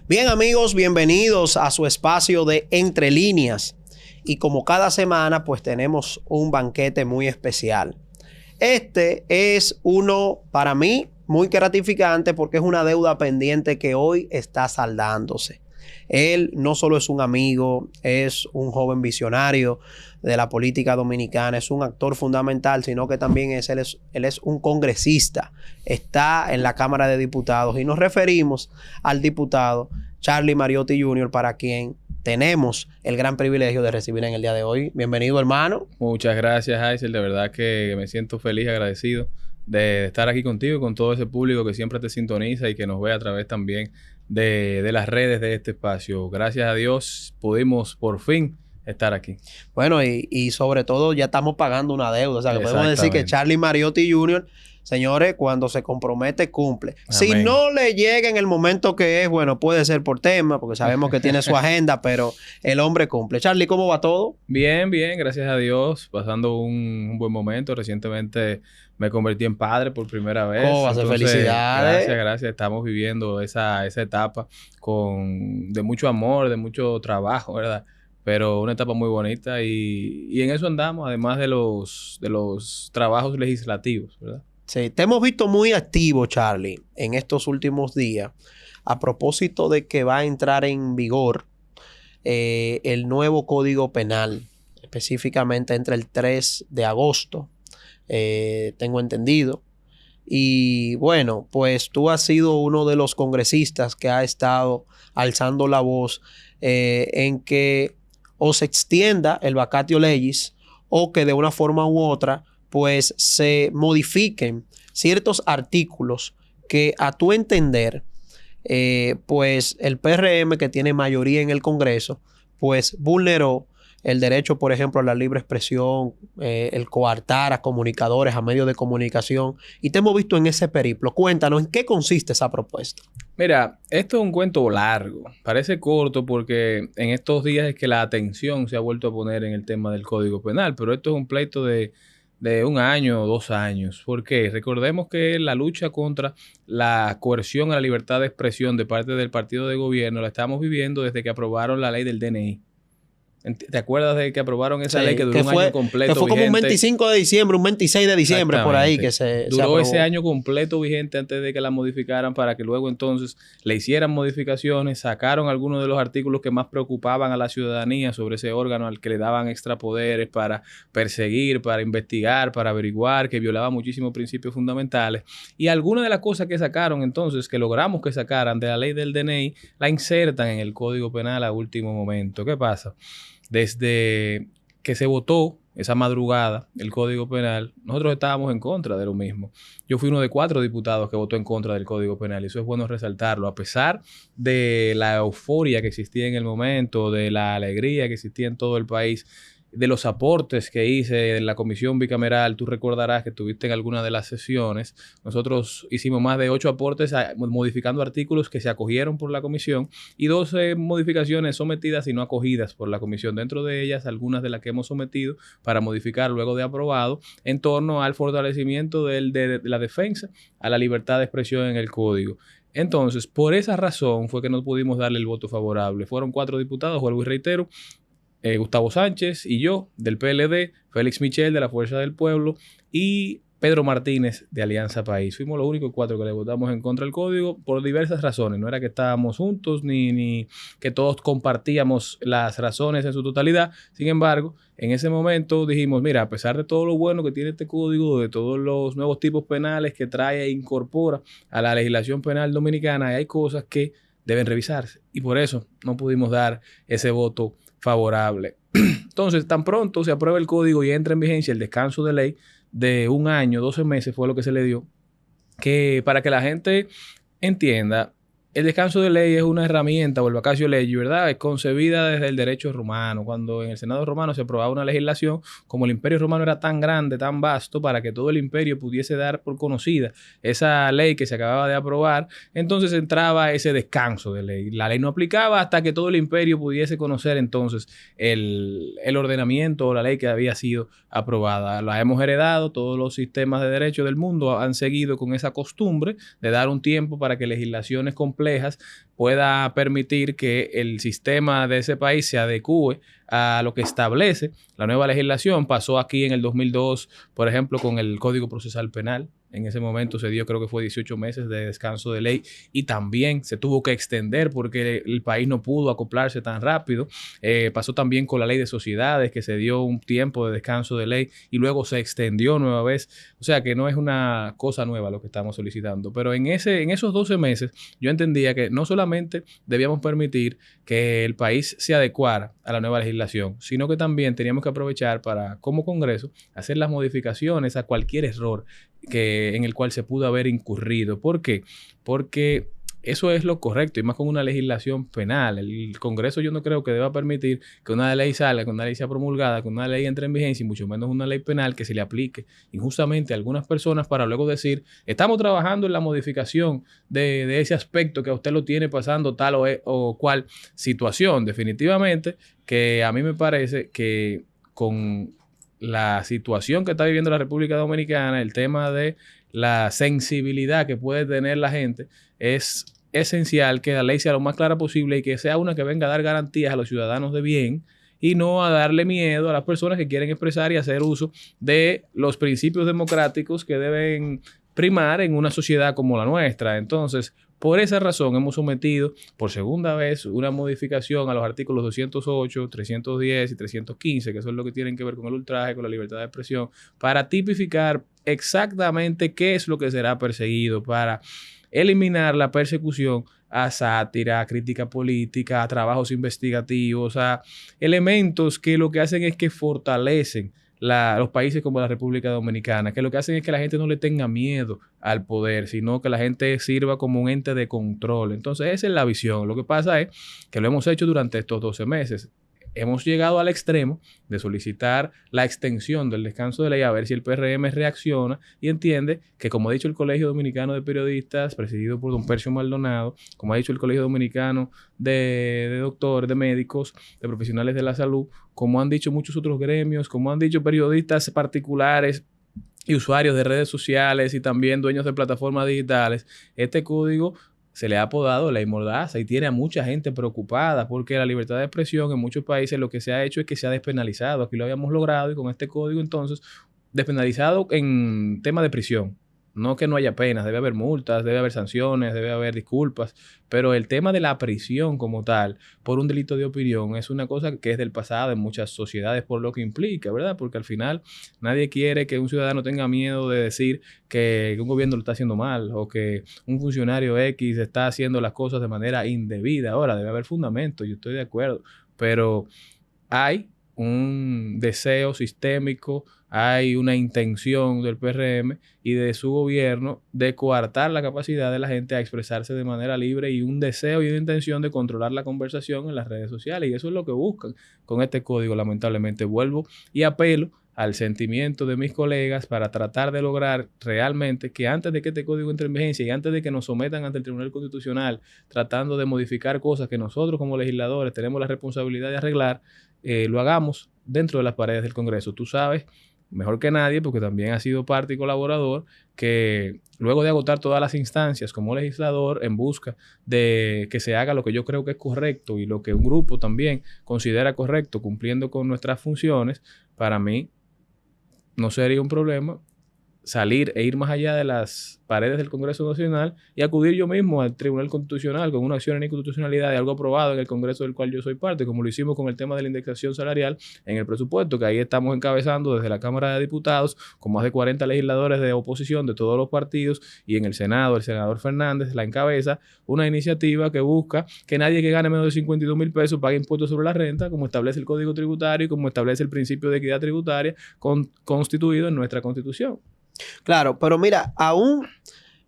Bien, amigos, bienvenidos a su espacio de Entre Líneas. Y como cada semana, pues tenemos un banquete muy especial. Este es uno, para mí, muy gratificante porque es una deuda pendiente que hoy está saldándose. Él no solo es un amigo, es un joven visionario de la política dominicana, es un actor fundamental, sino que también él es un congresista, está en la Cámara de Diputados y nos referimos al diputado Charlie Mariotti Jr., para quien tenemos el gran privilegio de recibir en el día de hoy. Bienvenido, hermano. Muchas gracias, Aisel. De verdad que me siento feliz y agradecido de estar aquí contigo y con todo ese público que siempre te sintoniza y que nos ve a través también de las redes de este espacio. Gracias a Dios pudimos por fin estar aquí. Bueno, y sobre todo ya estamos pagando una deuda. O sea, que podemos decir que Charlie Mariotti Jr., señores, cuando se compromete, cumple. Amén. Si no le llega en el momento que es, bueno, puede ser por tema, porque sabemos que tiene su agenda, pero el hombre cumple. Charlie, ¿cómo va todo? Bien, bien, gracias a Dios. Pasando un buen momento. Recientemente me convertí en padre por primera vez. ¿Cómo va a ser? Felicidades. Gracias. Estamos viviendo esa etapa de mucho amor, de mucho trabajo, ¿verdad? Pero una etapa muy bonita y en eso andamos, además de los trabajos legislativos, ¿verdad? Sí, te hemos visto muy activo, Charlie, en estos últimos días, a propósito de que va a entrar en vigor el nuevo Código Penal, específicamente entre el 3 de agosto, tengo entendido. Y bueno, pues tú has sido uno de los congresistas que ha estado alzando la voz en que o se extienda el vacatio legis o que de una forma u otra pues se modifiquen ciertos artículos que a tu entender, pues el PRM, que tiene mayoría en el Congreso, pues vulneró el derecho, por ejemplo, a la libre expresión, el coartar a comunicadores, a medios de comunicación. Y te hemos visto en ese periplo. Cuéntanos, ¿en qué consiste esa propuesta? Mira, esto es un cuento largo. Parece corto porque en estos días es que la atención se ha vuelto a poner en el tema del Código Penal, pero esto es un pleito de 1 año o 2 años. ¿Por qué? Recordemos que la lucha contra la coerción a la libertad de expresión de parte del partido de gobierno la estamos viviendo desde que aprobaron la ley del DNI. ¿Te acuerdas de que aprobaron esa ley que duró un año completo vigente? Que fue como un 25 de diciembre, un 26 de diciembre por ahí que se duró ese año completo vigente antes de que la modificaran para que luego entonces le hicieran modificaciones, sacaron algunos de los artículos que más preocupaban a la ciudadanía sobre ese órgano al que le daban extrapoderes para perseguir, para investigar, para averiguar, que violaba muchísimos principios fundamentales. Y algunas de las cosas que sacaron entonces, que logramos que sacaran de la ley del DNI, la insertan en el Código Penal a último momento. ¿Qué pasa? Desde que se votó esa madrugada el Código Penal, nosotros estábamos en contra de lo mismo. Yo fui uno de 4 diputados que votó en contra del Código Penal y eso es bueno resaltarlo. A pesar de la euforia que existía en el momento, de la alegría que existía en todo el país, de los aportes que hice en la comisión bicameral, tú recordarás que estuviste en alguna de las sesiones. Nosotros hicimos más de 8 aportes modificando artículos que se acogieron por la comisión y 12 modificaciones sometidas y no acogidas por la comisión. Dentro de ellas, algunas de las que hemos sometido para modificar luego de aprobado en torno al fortalecimiento de la defensa a la libertad de expresión en el código. Entonces, por esa razón fue que no pudimos darle el voto favorable. Fueron 4 diputados, vuelvo y reitero, Gustavo Sánchez y yo del PLD, Félix Michel de la Fuerza del Pueblo y Pedro Martínez de Alianza País. Fuimos los únicos 4 que le votamos en contra del código por diversas razones. No era que estábamos juntos ni que todos compartíamos las razones en su totalidad. Sin embargo, en ese momento dijimos, mira, a pesar de todo lo bueno que tiene este código, de todos los nuevos tipos penales que trae e incorpora a la legislación penal dominicana, hay cosas que deben revisarse. Y por eso no pudimos dar ese voto favorable. Entonces, tan pronto se aprueba el código y entra en vigencia el descanso de ley de 1 año, 12 meses fue lo que se le dio, que para que la gente entienda, el descanso de ley es una herramienta, o el vacatio legis, ¿verdad? Es concebida desde el derecho romano. Cuando en el Senado romano se aprobaba una legislación, como el Imperio Romano era tan grande, tan vasto, para que todo el imperio pudiese dar por conocida esa ley que se acababa de aprobar, entonces entraba ese descanso de ley. La ley no aplicaba hasta que todo el imperio pudiese conocer entonces el ordenamiento o la ley que había sido aprobada. La hemos heredado, todos los sistemas de derecho del mundo han seguido con esa costumbre de dar un tiempo para que legislaciones complejas pueda permitir que el sistema de ese país se adecue a lo que establece la nueva legislación. Pasó aquí en el 2002, por ejemplo, con el Código Procesal Penal. En ese momento se dio, creo que fue 18 meses de descanso de ley y también se tuvo que extender porque el país no pudo acoplarse tan rápido. Pasó también con la ley de sociedades, que se dio un tiempo de descanso de ley y luego se extendió nueva vez. O sea que no es una cosa nueva lo que estamos solicitando. Pero en esos 12 meses yo entendía que no solamente debíamos permitir que el país se adecuara a la nueva legislación, sino que también teníamos que aprovechar para, como Congreso, hacer las modificaciones a cualquier error en el cual se pudo haber incurrido. ¿Por qué? Porque eso es lo correcto, y más con una legislación penal. El Congreso yo no creo que deba permitir que una ley salga, que una ley sea promulgada, que una ley entre en vigencia, y mucho menos una ley penal que se le aplique injustamente a algunas personas para luego decir, estamos trabajando en la modificación de ese aspecto que a usted lo tiene pasando tal o cual situación. Definitivamente que a mí me parece que con la situación que está viviendo la República Dominicana, el tema de la sensibilidad que puede tener la gente, es esencial que la ley sea lo más clara posible y que sea una que venga a dar garantías a los ciudadanos de bien y no a darle miedo a las personas que quieren expresar y hacer uso de los principios democráticos que deben primar en una sociedad como la nuestra. Entonces, por esa razón hemos sometido por segunda vez una modificación a los artículos 208, 310 y 315, que son lo que tienen que ver con el ultraje, con la libertad de expresión, para tipificar exactamente qué es lo que será perseguido, para eliminar la persecución a sátira, a crítica política, a trabajos investigativos, a elementos que lo que hacen es que fortalecen los países como la República Dominicana, que lo que hacen es que la gente no le tenga miedo al poder, sino que la gente sirva como un ente de control. Entonces, esa es la visión. Lo que pasa es que lo hemos hecho durante estos 12 meses. Hemos llegado al extremo de solicitar la extensión del descanso de ley a ver si el PRM reacciona y entiende que, como ha dicho el Colegio Dominicano de Periodistas, presidido por don Percio Maldonado, como ha dicho el Colegio Dominicano de doctores, de médicos, de profesionales de la salud, como han dicho muchos otros gremios, como han dicho periodistas particulares y usuarios de redes sociales y también dueños de plataformas digitales, este código se le ha apodado ley mordaza y tiene a mucha gente preocupada porque la libertad de expresión en muchos países lo que se ha hecho es que se ha despenalizado. Aquí lo habíamos logrado y con este código entonces despenalizado en tema de prisión. No que no haya penas, debe haber multas, debe haber sanciones, debe haber disculpas, pero el tema de la prisión como tal por un delito de opinión es una cosa que es del pasado en muchas sociedades por lo que implica, ¿verdad? Porque al final nadie quiere que un ciudadano tenga miedo de decir que un gobierno lo está haciendo mal o que un funcionario X está haciendo las cosas de manera indebida. Ahora, debe haber fundamento, yo estoy de acuerdo, pero hay un deseo sistémico, hay una intención del PRM y de su gobierno de coartar la capacidad de la gente a expresarse de manera libre y un deseo y una intención de controlar la conversación en las redes sociales. Y eso es lo que buscan con este código, lamentablemente. Vuelvo y apelo al sentimiento de mis colegas para tratar de lograr realmente que antes de que este código entre en vigencia y antes de que nos sometan ante el Tribunal Constitucional tratando de modificar cosas que nosotros como legisladores tenemos la responsabilidad de arreglar, lo hagamos dentro de las paredes del Congreso. Tú sabes mejor que nadie, porque también has sido parte y colaborador, que luego de agotar todas las instancias como legislador en busca de que se haga lo que yo creo que es correcto y lo que un grupo también considera correcto, cumpliendo con nuestras funciones, para mí no sería un problema salir e ir más allá de las paredes del Congreso Nacional y acudir yo mismo al Tribunal Constitucional con una acción en inconstitucionalidad de algo aprobado en el Congreso del cual yo soy parte, como lo hicimos con el tema de la indexación salarial en el presupuesto, que ahí estamos encabezando desde la Cámara de Diputados con más de 40 legisladores de oposición de todos los partidos, y en el Senado el senador Fernández la encabeza, una iniciativa que busca que nadie que gane menos de 52,000 pesos pague impuestos sobre la renta, como establece el Código Tributario y como establece el principio de equidad tributaria constituido en nuestra Constitución. Claro, pero mira, aún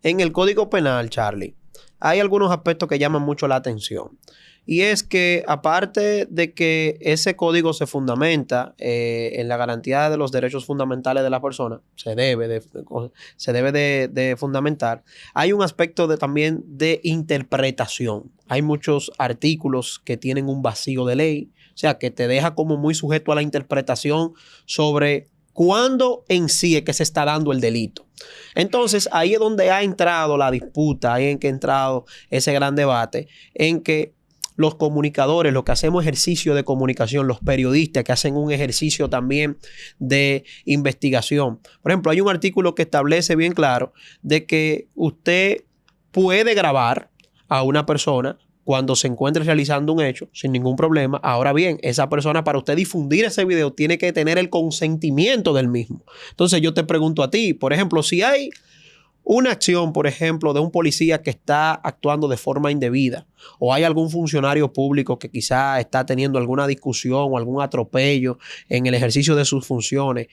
en el Código Penal, Charlie, hay algunos aspectos que llaman mucho la atención. Y es que, aparte de que ese código se fundamenta en la garantía de los derechos fundamentales de la persona, se debe de fundamentar, hay un aspecto también de interpretación. Hay muchos artículos que tienen un vacío de ley, o sea, que te deja como muy sujeto a la interpretación sobre ¿Cuándo en sí es que se está dando el delito? Entonces, ahí es donde ha entrado la disputa, ahí en que ha entrado ese gran debate, en que los comunicadores, los que hacemos ejercicio de comunicación, los periodistas que hacen un ejercicio también de investigación. Por ejemplo, hay un artículo que establece bien claro de que usted puede grabar a una persona cuando se encuentre realizando un hecho sin ningún problema. Ahora bien, esa persona, para usted difundir ese video, tiene que tener el consentimiento del mismo. Entonces yo te pregunto a ti, por ejemplo, si hay una acción, por ejemplo, de un policía que está actuando de forma indebida, o hay algún funcionario público que quizá está teniendo alguna discusión o algún atropello en el ejercicio de sus funciones,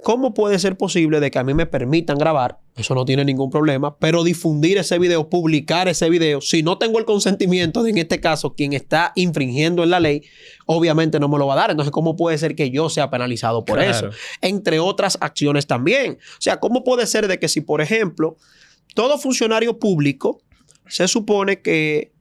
¿cómo puede ser posible de que a mí me permitan grabar? Eso no tiene ningún problema, pero difundir ese video, publicar ese video, si no tengo el consentimiento de, en este caso, quien está infringiendo en la ley, obviamente no me lo va a dar. Entonces, ¿cómo puede ser que yo sea penalizado por eso? Entre otras acciones también. O sea, ¿cómo puede ser de que si, por ejemplo, todo funcionario público se supone que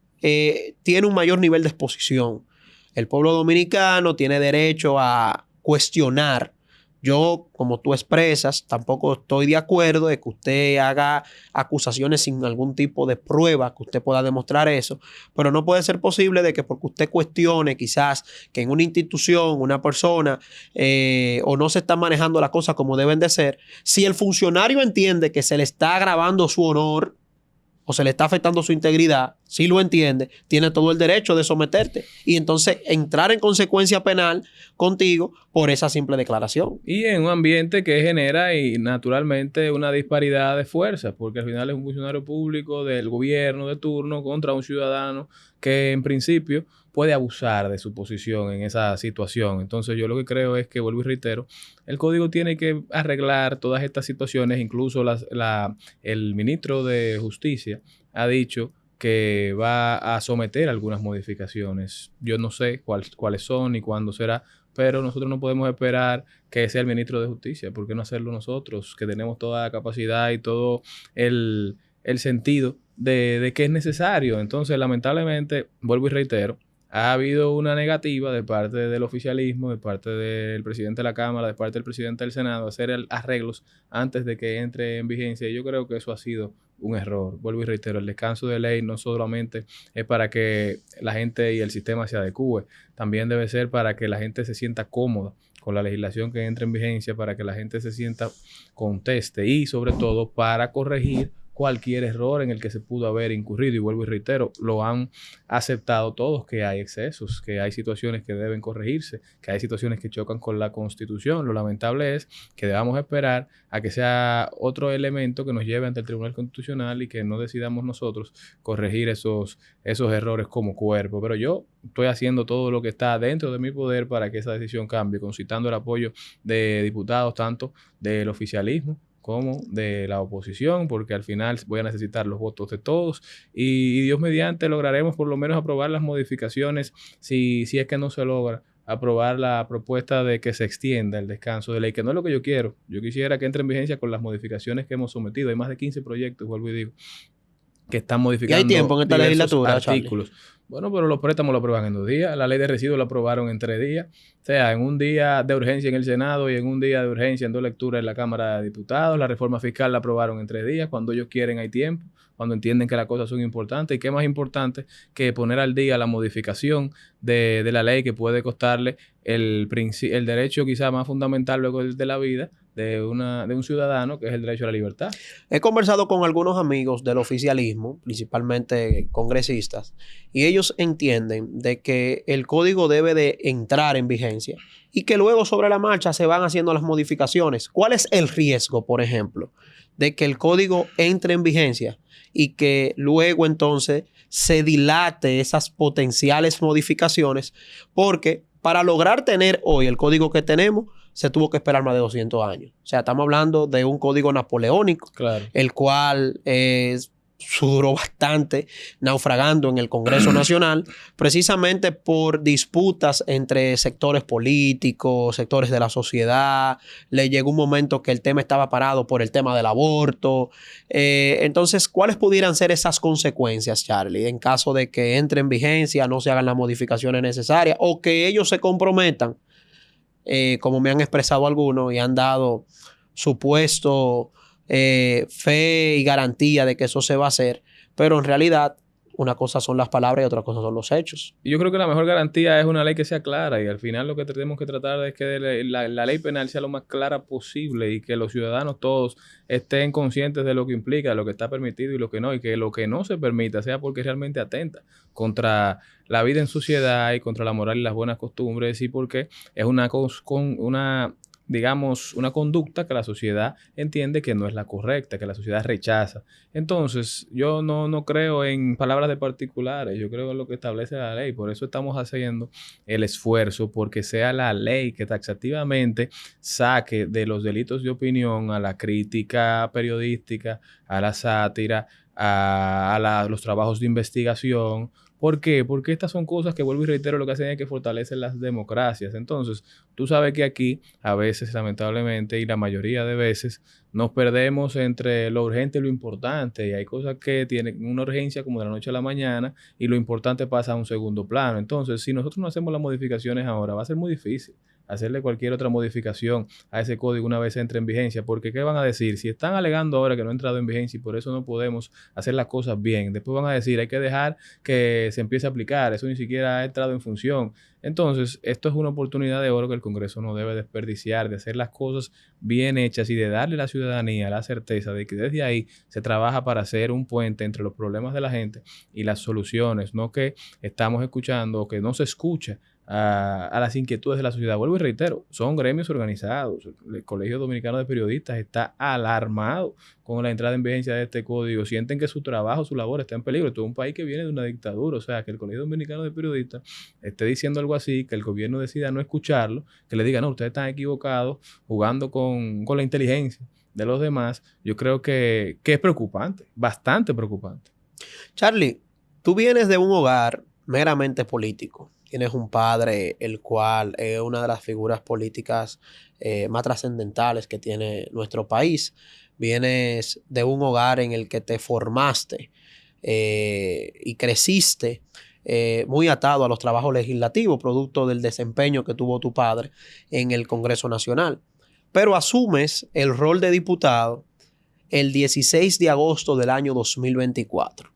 tiene un mayor nivel de exposición? El pueblo dominicano tiene derecho a cuestionar. Yo, como tú expresas, tampoco estoy de acuerdo de que usted haga acusaciones sin algún tipo de prueba que usted pueda demostrar eso, pero no puede ser posible de que porque usted cuestione quizás que en una institución, una persona, o no se están manejando las cosas como deben de ser, si el funcionario entiende que se le está agravando su honor o se le está afectando su integridad, si lo entiende, tiene todo el derecho de someterte y entonces entrar en consecuencia penal contigo por esa simple declaración. Y en un ambiente que genera y naturalmente una disparidad de fuerzas, porque al final es un funcionario público del gobierno de turno contra un ciudadano que en principio puede abusar de su posición en esa situación. Entonces yo lo que creo es que, vuelvo y reitero, el código tiene que arreglar todas estas situaciones. Incluso el ministro de Justicia ha dicho que va a someter algunas modificaciones. Yo no sé cuáles son ni cuándo será, pero nosotros no podemos esperar que sea el ministro de Justicia. ¿Por qué no hacerlo nosotros, que tenemos toda la capacidad y todo el sentido de que es necesario? Entonces, lamentablemente, vuelvo y reitero, ha habido una negativa de parte del oficialismo, de parte del presidente de la Cámara, de parte del presidente del Senado, a hacer arreglos antes de que entre en vigencia. Y yo creo que eso ha sido un error. Vuelvo y reitero, el descanso de ley no solamente es para que la gente y el sistema se adecue, también debe ser para que la gente se sienta cómoda con la legislación que entre en vigencia, para que la gente se sienta conteste y sobre todo para corregir cualquier error en el que se pudo haber incurrido. Y vuelvo y reitero, lo han aceptado todos, que hay excesos, que hay situaciones que deben corregirse, que hay situaciones que chocan con la Constitución. Lo lamentable es que debamos esperar a que sea otro elemento que nos lleve ante el Tribunal Constitucional y que no decidamos nosotros corregir esos errores como cuerpo. Pero yo estoy haciendo todo lo que está dentro de mi poder para que esa decisión cambie, concitando el apoyo de diputados, tanto del oficialismo como de la oposición, porque al final voy a necesitar los votos de todos y Dios mediante lograremos por lo menos aprobar las modificaciones, si es que no se logra aprobar la propuesta de que se extienda el descanso de ley, que no es lo que yo quiero. Yo quisiera que entre en vigencia con las modificaciones que hemos sometido. Hay más de 15 proyectos, vuelvo y digo, que están modificando. ¿Y hay tiempo en esta legislatura, artículos? Charlie? Bueno, pero los préstamos lo aprueban en 2 días. La ley de residuos la aprobaron en 3 días. O sea, en un día de urgencia en el Senado y en un día de urgencia en 2 lecturas en la Cámara de Diputados. La reforma fiscal la aprobaron en 3 días. Cuando ellos quieren hay tiempo. Cuando entienden que las cosas son importantes. ¿Y qué más importante que poner al día la modificación de la ley que puede costarle el derecho quizá más fundamental luego de la vida de un ciudadano, que es el derecho a la libertad? He conversado con algunos amigos del oficialismo, principalmente congresistas, y ellos entienden de que el código debe de entrar en vigencia y que luego sobre la marcha se van haciendo las modificaciones. ¿Cuál es el riesgo, por ejemplo, de que el código entre en vigencia y que luego entonces se dilate esas potenciales modificaciones? Porque para lograr tener hoy el código que tenemos, se tuvo que esperar más de 200 años. O sea, estamos hablando de un código napoleónico, claro, el cual duró bastante naufragando en el Congreso Nacional, precisamente por disputas entre sectores políticos, sectores de la sociedad. Le llegó un momento que el tema estaba parado por el tema del aborto. Entonces, ¿cuáles pudieran ser esas consecuencias, Charlie, en caso de que entre en vigencia, no se hagan las modificaciones necesarias o que ellos se comprometan como me han expresado algunos y han dado supuesto fe y garantía de que eso se va a hacer, pero en realidad una cosa son las palabras y otra cosa son los hechos. Y yo creo que la mejor garantía es una ley que sea clara y al final lo que tenemos que tratar es que la ley penal sea lo más clara posible y que los ciudadanos todos estén conscientes de lo que implica, de lo que está permitido y lo que no, y que lo que no se permita sea porque realmente atenta contra la vida en sociedad y contra la moral y las buenas costumbres y porque es una digamos, una conducta que la sociedad entiende que no es la correcta, que la sociedad rechaza. Entonces, yo no creo en palabras de particulares, yo creo en lo que establece la ley. Por eso estamos haciendo el esfuerzo porque sea la ley que taxativamente saque de los delitos de opinión a la crítica periodística, a la sátira, a los trabajos de investigación. ¿Por qué? Porque estas son cosas que, vuelvo y reitero, lo que hacen es que fortalecen las democracias. Entonces, tú sabes que aquí, a veces, lamentablemente, y la mayoría de veces, nos perdemos entre lo urgente y lo importante. Y hay cosas que tienen una urgencia como de la noche a la mañana y lo importante pasa a un segundo plano. Entonces, si nosotros no hacemos las modificaciones ahora, va a ser muy difícil hacerle cualquier otra modificación a ese código una vez entre en vigencia, porque ¿qué van a decir? Si están alegando ahora que no ha entrado en vigencia y por eso no podemos hacer las cosas bien, después van a decir hay que dejar que se empiece a aplicar, eso ni siquiera ha entrado en función. Entonces, esto es una oportunidad de oro que el Congreso no debe desperdiciar, de hacer las cosas bien hechas y de darle a la ciudadanía la certeza de que desde ahí se trabaja para hacer un puente entre los problemas de la gente y las soluciones, no que estamos escuchando o que no se escucha a las inquietudes de la sociedad. Vuelvo y reitero, son gremios organizados. El Colegio Dominicano de Periodistas está alarmado con la entrada en vigencia de este código. Sienten que su trabajo, su labor está en peligro. Todo un país que viene de una dictadura. O sea, que el Colegio Dominicano de Periodistas esté diciendo algo así, que el gobierno decida no escucharlo, que le diga, no, ustedes están equivocados, jugando con la inteligencia de los demás. Yo creo que es preocupante, bastante preocupante. Charlie, tú vienes de un hogar meramente político. Tienes un padre el cual es una de las figuras políticas más trascendentales que tiene nuestro país. Vienes de un hogar en el que te formaste y creciste muy atado a los trabajos legislativos, producto del desempeño que tuvo tu padre en el Congreso Nacional. Pero asumes el rol de diputado el 16 de agosto del año 2024.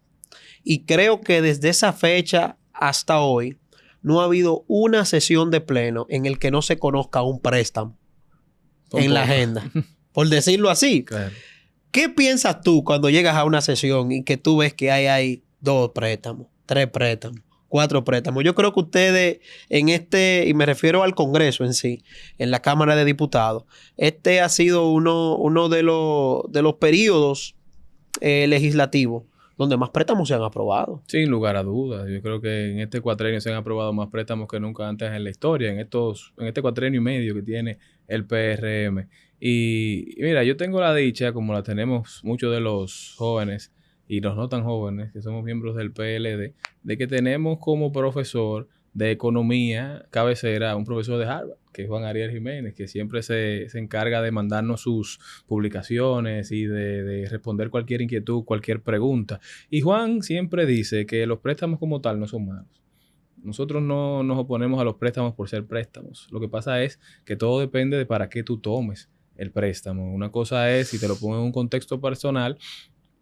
Y creo que desde esa fecha hasta hoy no ha habido una sesión de pleno en el que no se conozca un préstamo en la agenda, por decirlo así. Claro. ¿Qué piensas tú cuando llegas a una sesión y que tú ves que hay 2 préstamos, 3 préstamos, 4 préstamos? Yo creo que ustedes y me refiero al Congreso en sí, en la Cámara de Diputados, ha sido uno de los periodos legislativos donde más préstamos se han aprobado. Sin lugar a dudas. Yo creo que en este cuatrenio se han aprobado más préstamos que nunca antes en la historia, en este cuatrenio y medio que tiene el PRM. Y mira, yo tengo la dicha, como la tenemos muchos de los jóvenes y los no tan jóvenes, que somos miembros del PLD, de que tenemos como profesor de economía cabecera un profesor de Harvard, que es Juan Ariel Jiménez, que siempre se encarga de mandarnos sus publicaciones y de responder cualquier inquietud, cualquier pregunta. Y Juan siempre dice que los préstamos como tal no son malos. Nosotros no nos oponemos a los préstamos por ser préstamos. Lo que pasa es que todo depende de para qué tú tomes el préstamo. Una cosa es, si te lo pongo en un contexto personal,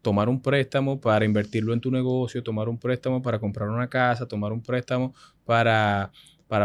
tomar un préstamo para invertirlo en tu negocio, tomar un préstamo para comprar una casa, tomar un préstamo para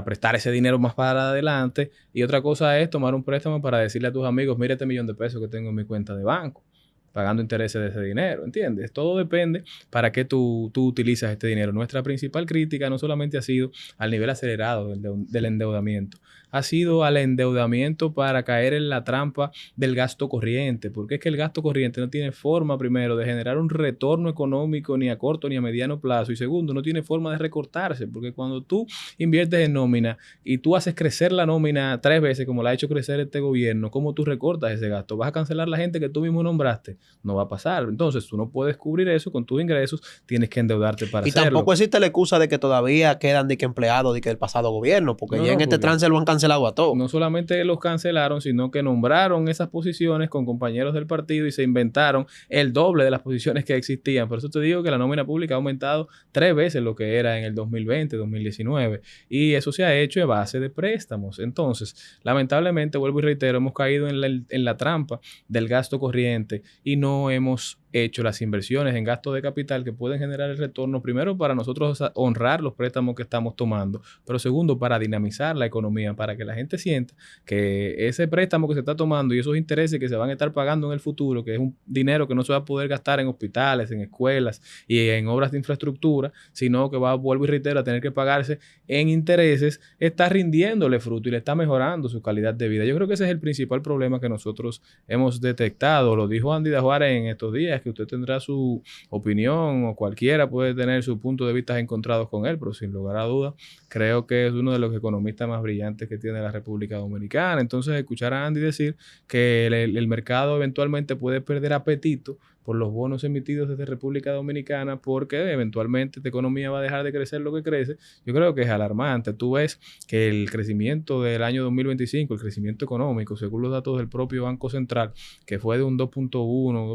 prestar ese dinero más para adelante. Y otra cosa es tomar un préstamo para decirle a tus amigos, mira este $1,000,000 que tengo en mi cuenta de banco, pagando intereses de ese dinero, ¿entiendes? Todo depende para qué tú utilizas este dinero. Nuestra principal crítica no solamente ha sido al nivel acelerado del endeudamiento, ha sido al endeudamiento para caer en la trampa del gasto corriente, porque es que el gasto corriente no tiene forma, primero, de generar un retorno económico ni a corto ni a mediano plazo, y segundo, no tiene forma de recortarse, porque cuando tú inviertes en nómina y tú haces crecer la nómina 3 veces, como la ha hecho crecer este gobierno, ¿cómo tú recortas ese gasto? ¿Vas a cancelar la gente que tú mismo nombraste? No va a pasar. Entonces, tú no puedes cubrir eso con tus ingresos, tienes que endeudarte para hacerlo. Y tampoco existe la excusa de que todavía quedan empleados del pasado gobierno, porque ya en este trance lo han cancelado cancelado a todos. No solamente los cancelaron, sino que nombraron esas posiciones con compañeros del partido y se inventaron el doble de las posiciones que existían. Por eso te digo que la nómina pública ha aumentado 3 veces lo que era en el 2020, 2019. Y eso se ha hecho a base de préstamos. Entonces, lamentablemente, vuelvo y reitero, hemos caído en la trampa del gasto corriente y no hemos hecho las inversiones en gasto de capital que pueden generar el retorno, primero para nosotros honrar los préstamos que estamos tomando, pero segundo para dinamizar la economía, para que la gente sienta que ese préstamo que se está tomando y esos intereses que se van a estar pagando en el futuro, que es un dinero que no se va a poder gastar en hospitales, en escuelas y en obras de infraestructura, sino que va, vuelvo y reitero, a tener que pagarse en intereses, está rindiéndole fruto y le está mejorando su calidad de vida. Yo creo que ese es el principal problema que nosotros hemos detectado. Lo dijo Andy Dajuárez en estos días, que usted tendrá su opinión o cualquiera puede tener su punto de vista encontrados con él, pero sin lugar a dudas creo que es uno de los economistas más brillantes que tiene la República Dominicana. Entonces, escuchar a Andy decir que el mercado eventualmente puede perder apetito por los bonos emitidos desde República Dominicana porque eventualmente esta economía va a dejar de crecer lo que crece, yo creo que es alarmante. Tú ves que el crecimiento del año 2025, el crecimiento económico, según los datos del propio Banco Central, que fue de un 2.1,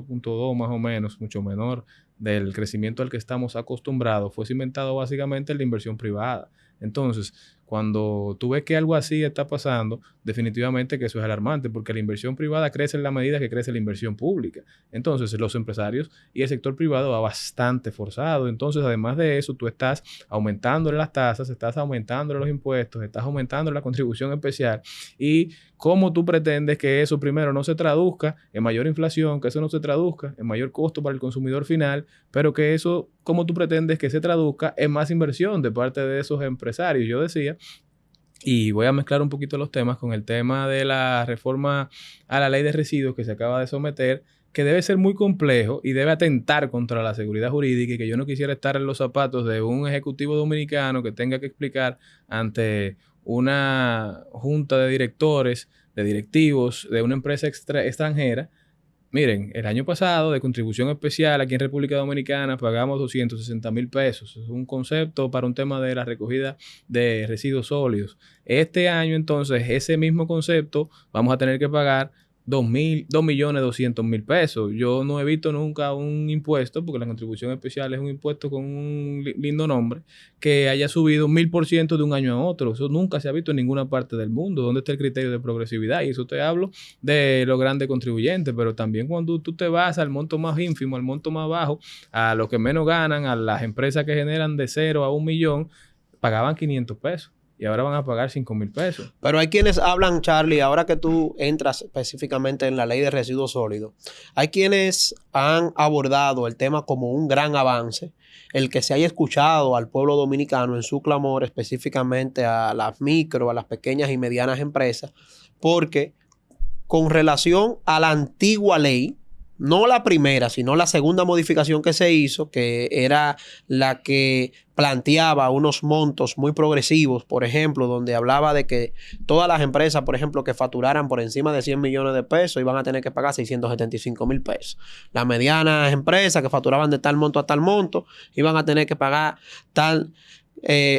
2.2 más o menos, mucho menor del crecimiento al que estamos acostumbrados, fue cimentado básicamente en la inversión privada. Entonces, cuando tú ves que algo así está pasando, definitivamente que eso es alarmante, porque la inversión privada crece en la medida que crece la inversión pública. Entonces, los empresarios y el sector privado va bastante forzado. Entonces, además de eso, tú estás aumentando las tasas, estás aumentando los impuestos, estás aumentando la contribución especial. Y cómo tú pretendes que eso primero no se traduzca en mayor inflación, que eso no se traduzca en mayor costo para el consumidor final, pero que eso, cómo tú pretendes que se traduzca en más inversión de parte de esos empresarios. Yo decía, y voy a mezclar un poquito los temas con el tema de la reforma a la ley de residuos que se acaba de someter, que debe ser muy complejo y debe atentar contra la seguridad jurídica, y que yo no quisiera estar en los zapatos de un ejecutivo dominicano que tenga que explicar ante una junta de directores, de directivos de una empresa extranjera. Miren, el año pasado de contribución especial aquí en República Dominicana pagamos 260,000 pesos. Es un concepto para un tema de la recogida de residuos sólidos. Este año, entonces, ese mismo concepto vamos a tener que pagar 2,200,000 pesos. Yo no he visto nunca un impuesto, porque la contribución especial es un impuesto con un lindo nombre, que haya subido 1,000% de un año a otro. Eso nunca se ha visto en ninguna parte del mundo. ¿Dónde está el criterio de progresividad? Y eso te hablo de los grandes contribuyentes, pero también cuando tú te vas al monto más ínfimo, al monto más bajo, a los que menos ganan, a las empresas que generan de 0 a 1 millón, pagaban 500 pesos. Y ahora van a pagar 5,000 pesos. Pero hay quienes hablan, Charlie, ahora que tú entras específicamente en la ley de residuos sólidos, hay quienes han abordado el tema como un gran avance, el que se haya escuchado al pueblo dominicano en su clamor, específicamente a las micro, a las pequeñas y medianas empresas, porque con relación a la antigua ley, no la primera, sino la segunda modificación que se hizo, que era la que planteaba unos montos muy progresivos, por ejemplo, donde hablaba de que todas las empresas, por ejemplo, que facturaran por encima de 100 millones de pesos iban a tener que pagar 675,000 pesos. Las medianas empresas que facturaban de tal monto a tal monto iban a tener que pagar tal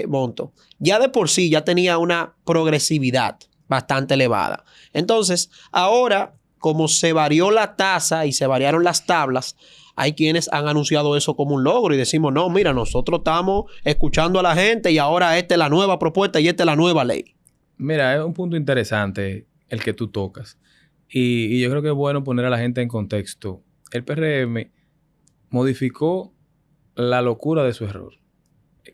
monto. Ya de por sí ya tenía una progresividad bastante elevada. Entonces, ahora, como se varió la tasa y se variaron las tablas, hay quienes han anunciado eso como un logro y decimos, no, mira, nosotros estamos escuchando a la gente y ahora esta es la nueva propuesta y esta es la nueva ley. Mira, es un punto interesante el que tú tocas. Y yo creo que es bueno poner a la gente en contexto. El PRM modificó la locura de su error.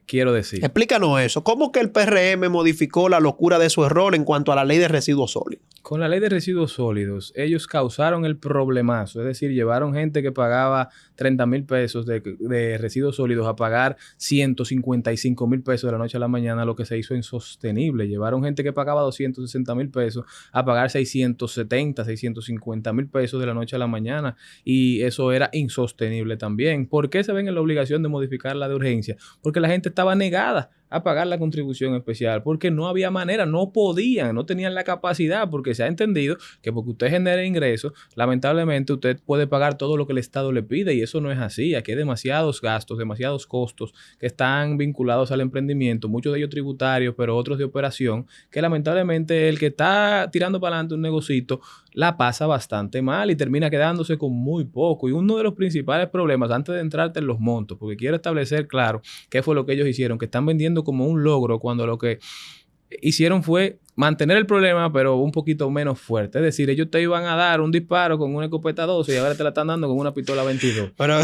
Quiero decir. Explícanos eso. ¿Cómo que el PRM modificó la locura de su error en cuanto a la ley de residuos sólidos? Con la ley de residuos sólidos, ellos causaron el problemazo, es decir, llevaron gente que pagaba 30,000 pesos de residuos sólidos a pagar 155,000 pesos de la noche a la mañana, lo que se hizo insostenible. Llevaron gente que pagaba 260,000 pesos a pagar 670, 650,000 pesos de la noche a la mañana, y eso era insostenible también. ¿Por qué se ven en la obligación de modificar la de urgencia? Porque la gente estaba negada a pagar la contribución especial porque no había manera, no podían, no tenían la capacidad, porque se ha entendido que porque usted genera ingresos, lamentablemente usted puede pagar todo lo que el Estado le pide y eso no es así. Aquí hay demasiados gastos, demasiados costos que están vinculados al emprendimiento, muchos de ellos tributarios, pero otros de operación, que lamentablemente el que está tirando para adelante un negocito la pasa bastante mal y termina quedándose con muy poco. Y uno de los principales problemas, antes de entrarte en los montos, porque quiero establecer claro qué fue lo que ellos hicieron, que están vendiendo como un logro cuando lo que hicieron fue mantener el problema, pero un poquito menos fuerte. Es decir, ellos te iban a dar un disparo con una escopeta 12 y ahora te la están dando con una pistola 22. Pero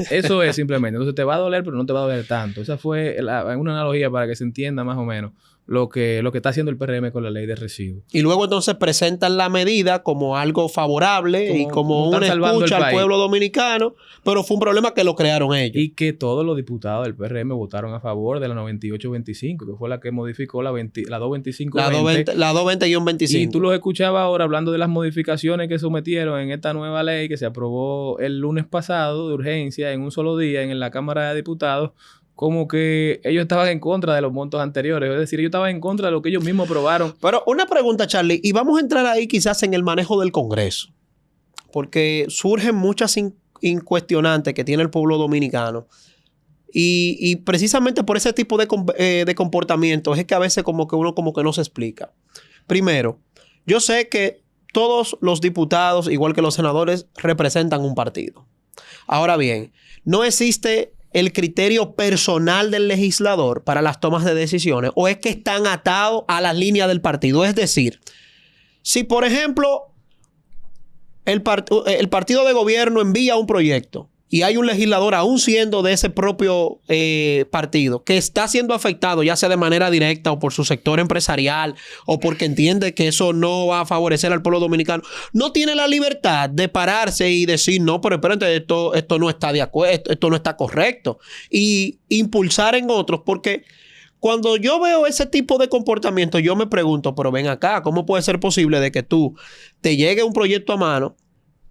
eso es simplemente. Entonces te va a doler, pero no te va a doler tanto. Esa fue una analogía para que se entienda más o menos lo que está haciendo el PRM con la ley de residuos. Y luego entonces presentan la medida como algo favorable y como una escucha al pueblo dominicano, pero fue un problema que lo crearon ellos. Y que todos los diputados del PRM votaron a favor de la 9825, que fue la que modificó la 225. La 220-25. Y tú los escuchabas ahora hablando de las modificaciones que sometieron en esta nueva ley que se aprobó el lunes pasado de urgencia en un solo día en la Cámara de Diputados, como que ellos estaban en contra de los montos anteriores. Es decir, ellos estaban en contra de lo que ellos mismos aprobaron. Pero una pregunta, Charlie, y vamos a entrar ahí quizás en el manejo del Congreso, porque surgen muchas incuestionantes que tiene el pueblo dominicano. Y precisamente por ese tipo de comportamientos es que a veces como que uno como que no se explica. Primero, yo sé que todos los diputados, igual que los senadores, representan un partido. Ahora bien, no existe el criterio personal del legislador para las tomas de decisiones, o es que están atados a las líneas del partido. Es decir, si por ejemplo el partido de gobierno envía un proyecto y hay un legislador, aún siendo de ese propio partido, que está siendo afectado, ya sea de manera directa o por su sector empresarial o porque entiende que eso no va a favorecer al pueblo dominicano, no tiene la libertad de pararse y decir, no, pero espérate, esto no está de acuerdo, esto no está correcto, y impulsar en otros, porque cuando yo veo ese tipo de comportamiento, yo me pregunto, pero ven acá, ¿cómo puede ser posible de que tú te llegue un proyecto a mano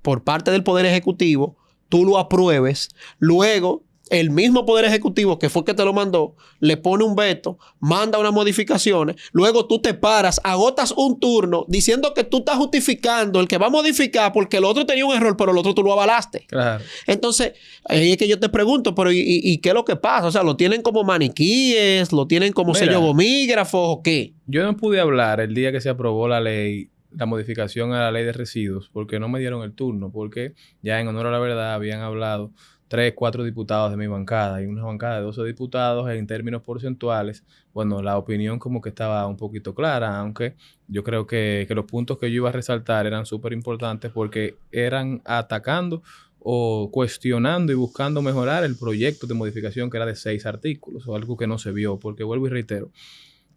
por parte del Poder Ejecutivo, tú lo apruebes, luego el mismo Poder Ejecutivo que fue que te lo mandó, le pone un veto, manda unas modificaciones, luego tú te paras, agotas un turno diciendo que tú estás justificando el que va a modificar porque el otro tenía un error, pero el otro tú lo avalaste? Claro. Entonces, ahí es que yo te pregunto, pero ¿y qué es lo que pasa? O sea, ¿lo tienen como maniquíes? ¿Lo tienen como sello gomígrafos o qué? Yo no pude hablar el día que se aprobó la ley, la modificación a la ley de residuos, porque no me dieron el turno, porque ya en honor a la verdad habían hablado 3, 4 diputados de mi bancada y una bancada de 12 diputados en términos porcentuales. Bueno, la opinión como que estaba un poquito clara, aunque yo creo que los puntos que yo iba a resaltar eran súper importantes porque eran atacando o cuestionando y buscando mejorar el proyecto de modificación que era de 6 artículos o algo que no se vio, porque vuelvo y reitero,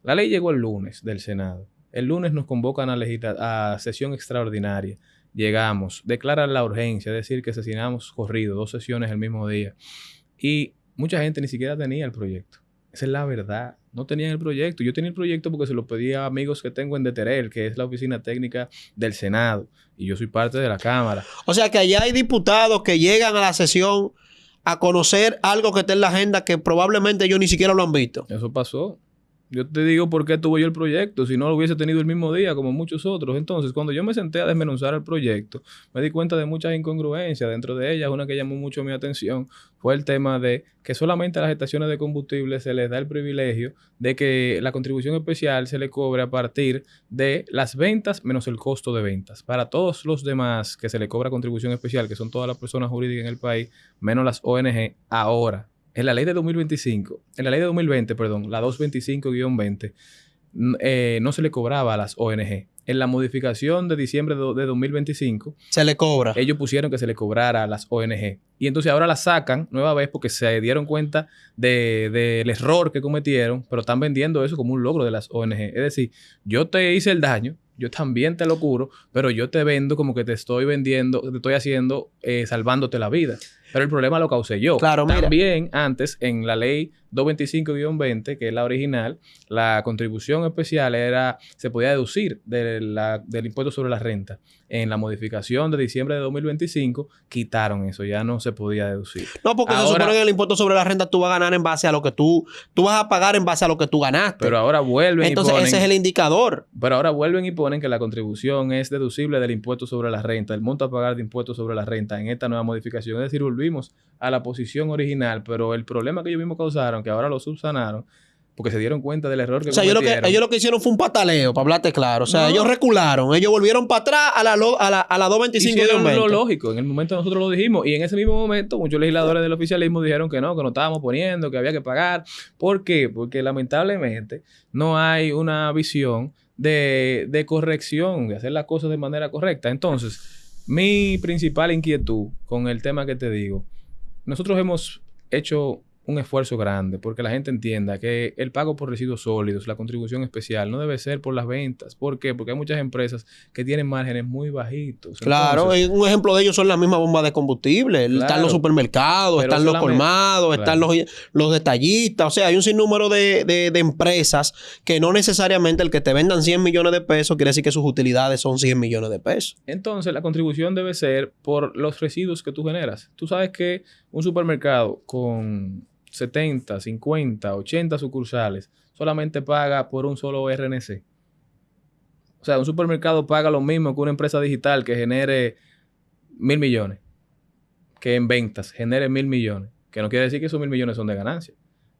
la ley llegó el lunes del Senado. El lunes nos convocan a sesión extraordinaria. Llegamos, declaran la urgencia, es decir, que asesinamos corrido, 2 sesiones el mismo día. Y mucha gente ni siquiera tenía el proyecto. Esa es la verdad. No tenían el proyecto. Yo tenía el proyecto porque se lo pedí a amigos que tengo en Deterel, que es la oficina técnica del Senado. Y yo soy parte de la Cámara. O sea que allá hay diputados que llegan a la sesión a conocer algo que está en la agenda que probablemente ellos ni siquiera lo han visto. Eso pasó. Yo te digo por qué tuve yo el proyecto, si no lo hubiese tenido el mismo día como muchos otros. Entonces, cuando yo me senté a desmenuzar el proyecto, me di cuenta de muchas incongruencias. Dentro de ellas, una que llamó mucho mi atención fue el tema de que solamente a las estaciones de combustible se les da el privilegio de que la contribución especial se le cobre a partir de las ventas menos el costo de ventas. Para todos los demás que se le cobra contribución especial, que son todas las personas jurídicas en el país, menos las ONG, ahora, en la ley de 2025, en la ley de 2020, perdón, la 225-20, no se le cobraba a las ONG. En la modificación de diciembre de 2025, se le cobra. Ellos pusieron que se le cobrara a las ONG. Y entonces ahora la sacan nueva vez porque se dieron cuenta del error que cometieron, pero están vendiendo eso como un logro de las ONG. Es decir, yo te hice el daño, yo también te lo curo, pero yo te vendo como que te estoy vendiendo, te estoy haciendo, salvándote la vida. Pero el problema lo causé yo. Claro, mira. También antes, en la ley 225-20, que es la original, la contribución especial se podía deducir del impuesto sobre la renta. En la modificación de diciembre de 2025, quitaron eso. Ya no se podía deducir. No, porque se supone que el impuesto sobre la renta tú vas a ganar en base a lo que tú vas a pagar en base a lo que tú ganaste. Pero ahora vuelven Entonces, y ponen... ese es el indicador. Pero ahora vuelven y ponen que la contribución es deducible del impuesto sobre la renta, el monto a pagar de impuesto sobre la renta en esta nueva modificación. Es decir, volvimos a la posición original, pero el problema que ellos mismos causaron, que ahora lo subsanaron, porque se dieron cuenta del error que cometieron. Ellos lo que hicieron fue un pataleo, para hablarte claro. O sea, ellos recularon. Ellos volvieron para atrás a la 225 Hicieron lo lógico. En el momento nosotros lo dijimos. Y en ese mismo momento, muchos legisladores del oficialismo dijeron que no estábamos poniendo, que había que pagar. ¿Por qué? Porque lamentablemente no hay una visión de corrección, de hacer las cosas de manera correcta. Entonces, mi principal inquietud con el tema que te digo, nosotros hemos hecho un esfuerzo grande porque la gente entienda que el pago por residuos sólidos, la contribución especial, no debe ser por las ventas. ¿Por qué? Porque hay muchas empresas que tienen márgenes muy bajitos. Claro, entonces, un ejemplo de ellos son las mismas bombas de combustible. Claro, están los supermercados, están los colmados, claro, están los detallistas. O sea, hay un sinnúmero de empresas que no necesariamente el que te vendan 100 millones de pesos quiere decir que sus utilidades son 100 millones de pesos. Entonces, la contribución debe ser por los residuos que tú generas. Tú sabes que un supermercado con 70, 50, 80 sucursales solamente paga por un solo RNC. O sea, un supermercado paga lo mismo que una empresa digital que genere 1.000 millones. Que en ventas genere 1.000 millones. Que no quiere decir que esos 1.000 millones son de ganancia.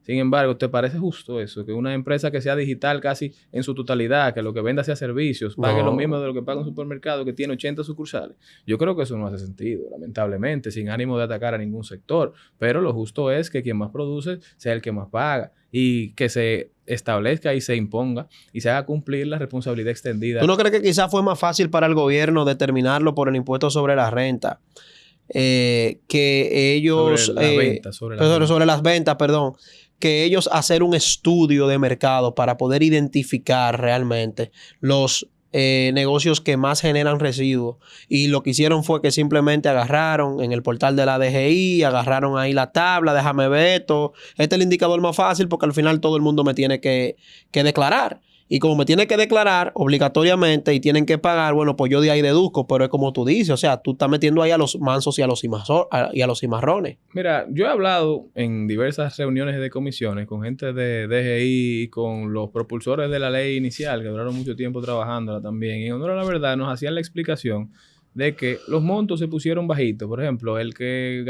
Sin embargo, ¿te parece justo eso? Que una empresa que sea digital casi en su totalidad, que lo que venda sea servicios, pague lo mismo de lo que paga un supermercado que tiene 80 sucursales. Yo creo que eso no hace sentido, lamentablemente, sin ánimo de atacar a ningún sector. Pero lo justo es que quien más produce sea el que más paga y que se establezca y se imponga y se haga cumplir la responsabilidad extendida. ¿Tú no crees que quizás fue más fácil para el gobierno determinarlo por el impuesto sobre la renta? Que ellos... Sobre las ventas, perdón. Que ellos hacer un estudio de mercado para poder identificar realmente los negocios que más generan residuos. Y lo que hicieron fue que simplemente agarraron en el portal de la DGI, agarraron ahí la tabla, déjame ver esto. Este es el indicador más fácil porque al final todo el mundo me tiene que declarar. Y como me tiene que declarar obligatoriamente y tienen que pagar, bueno, pues yo de ahí deduzco, pero es como tú dices, o sea, tú estás metiendo ahí a los mansos y a los cimarrones. Mira, yo he hablado en diversas reuniones de comisiones con gente de DGI y con los propulsores de la ley inicial, que duraron mucho tiempo trabajándola también. Y en honor a la verdad, nos hacían la explicación de que los montos se pusieron bajitos. Por ejemplo, el que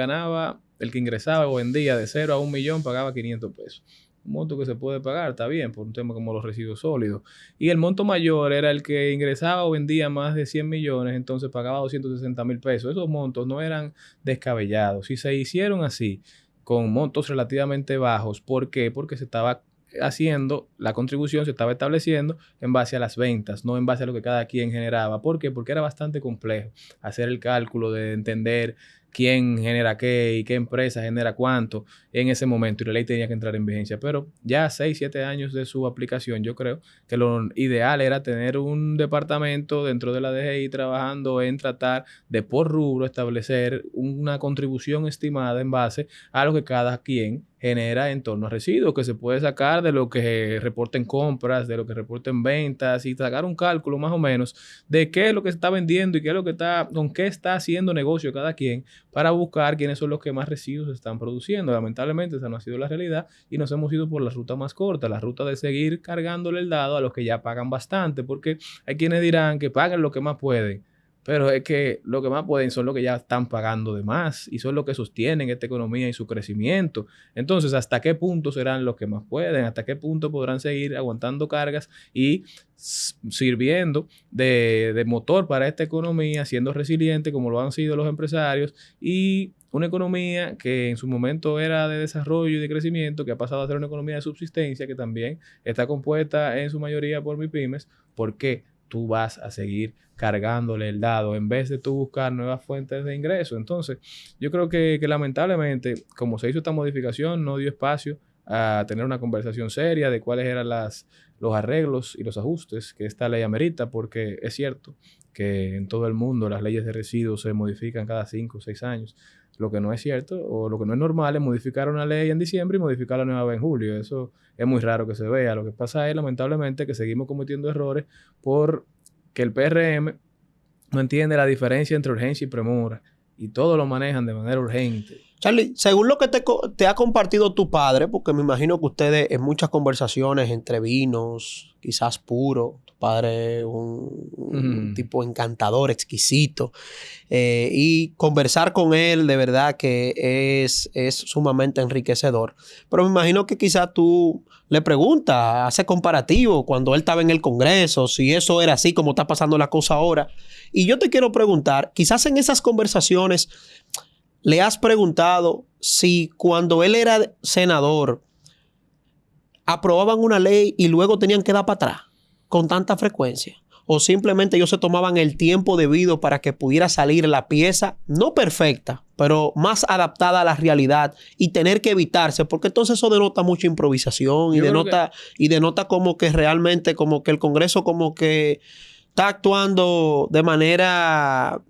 ingresaba o vendía de 0 a 1 millón pagaba 500 pesos. Un monto que se puede pagar, está bien, por un tema como los residuos sólidos. Y el monto mayor era el que ingresaba o vendía más de 100 millones, entonces pagaba 260,000 pesos. Esos montos no eran descabellados. Si se hicieron así, con montos relativamente bajos, ¿por qué? Porque se estaba haciendo, la contribución se estaba estableciendo en base a las ventas, no en base a lo que cada quien generaba. ¿Por qué? Porque era bastante complejo hacer el cálculo de entender quién genera qué y qué empresa genera cuánto en ese momento, y la ley tenía que entrar en vigencia. Pero ya 6, 7 años de su aplicación, yo creo que lo ideal era tener un departamento dentro de la DGI trabajando en tratar de por rubro establecer una contribución estimada en base a lo que cada quien genera en torno a residuos, que se puede sacar de lo que reporten compras, de lo que reporten ventas, y sacar un cálculo más o menos de qué es lo que se está vendiendo y qué es lo que con qué está haciendo negocio cada quien, para buscar quiénes son los que más residuos están produciendo. Lamentablemente esa no ha sido la realidad y nos hemos ido por la ruta más corta, la ruta de seguir cargándole el dado a los que ya pagan bastante, porque hay quienes dirán que paguen lo que más pueden. Pero es que lo que más pueden son los que ya están pagando de más y son los que sostienen esta economía y su crecimiento. Entonces, ¿hasta qué punto serán los que más pueden? ¿Hasta qué punto podrán seguir aguantando cargas y sirviendo de motor para esta economía, siendo resiliente como lo han sido los empresarios, y una economía que en su momento era de desarrollo y de crecimiento, que ha pasado a ser una economía de subsistencia, que también está compuesta en su mayoría por MIPYMES? ¿Por qué tú vas a seguir cargándole el dado en vez de tú buscar nuevas fuentes de ingreso? Entonces, yo creo que lamentablemente, como se hizo esta modificación, no dio espacio a tener una conversación seria de cuáles eran los arreglos y los ajustes que esta ley amerita, porque es cierto que en todo el mundo las leyes de residuos se modifican cada 5 o 6 años. Lo que no es cierto o lo que no es normal es modificar una ley en diciembre y modificar la nueva vez en julio. Eso es muy raro que se vea. Lo que pasa es, lamentablemente, que seguimos cometiendo errores porque el PRM no entiende la diferencia entre urgencia y premura y todo lo manejan de manera urgente. Charlie, según lo que te ha compartido tu padre, porque me imagino que ustedes en muchas conversaciones entre vinos, quizás puro, tu padre es un tipo encantador, exquisito, y conversar con él de verdad que es sumamente enriquecedor. Pero me imagino que quizás tú le preguntas, hace comparativo cuando él estaba en el Congreso, si eso era así como está pasando la cosa ahora. Y yo te quiero preguntar, quizás en esas conversaciones le has preguntado si cuando él era senador aprobaban una ley y luego tenían que dar para atrás con tanta frecuencia. O simplemente ellos se tomaban el tiempo debido para que pudiera salir la pieza, no perfecta, pero más adaptada a la realidad y tener que evitarse, porque entonces eso denota mucha improvisación y denota como que realmente como que el Congreso como que está actuando de manera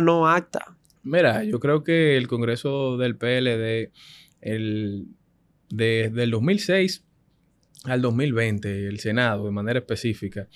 no acta. Mira, yo creo que el Congreso del PLD, desde el 2006 al 2020, el Senado de manera específica,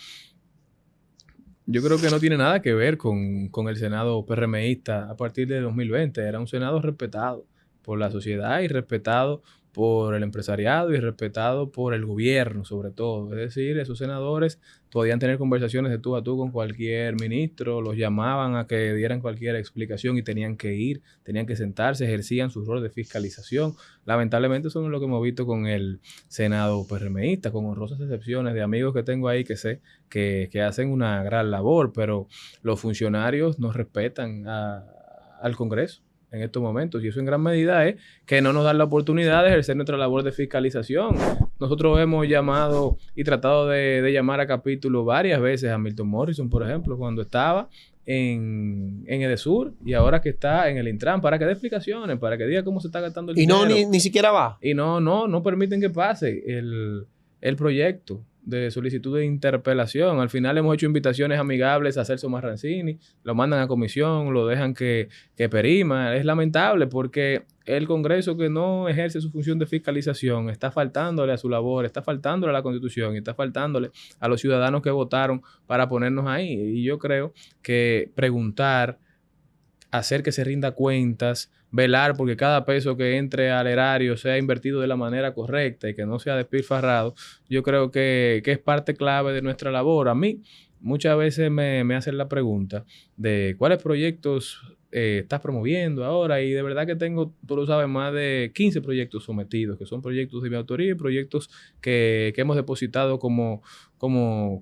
yo creo que no tiene nada que ver con el Senado PRMista a partir de 2020. Era un Senado respetado por la sociedad y respetado por el empresariado y respetado por el gobierno, sobre todo. Es decir, esos senadores podían tener conversaciones de tú a tú con cualquier ministro, los llamaban a que dieran cualquier explicación y tenían que ir, tenían que sentarse, ejercían su rol de fiscalización. Lamentablemente eso no es lo que hemos visto con el Senado PRMista, con honrosas excepciones de amigos que tengo ahí que sé que hacen una gran labor, pero los funcionarios no respetan al Congreso en estos momentos, y eso en gran medida es que no nos dan la oportunidad de ejercer nuestra labor de fiscalización. Nosotros hemos llamado y tratado de llamar a capítulo varias veces a Milton Morrison, por ejemplo, cuando estaba en Edesur y ahora que está en el Intran, para que dé explicaciones, para que diga cómo se está gastando el dinero. Y no, ni siquiera va. Y no permiten que pase el proyecto de solicitud de interpelación. Al final hemos hecho invitaciones amigables a Celso Marrancini, lo mandan a comisión, lo dejan que perima. Es lamentable porque el Congreso que no ejerce su función de fiscalización está faltándole a su labor, está faltándole a la Constitución y está faltándole a los ciudadanos que votaron para ponernos ahí. Y yo creo que preguntar, hacer que se rinda cuentas, velar porque cada peso que entre al erario sea invertido de la manera correcta y que no sea despilfarrado, yo creo que es parte clave de nuestra labor. A mí muchas veces me hacen la pregunta de cuáles proyectos estás promoviendo ahora, y de verdad que tengo, tú lo sabes, más de 15 proyectos sometidos, que son proyectos de mi autoría y proyectos que hemos depositado como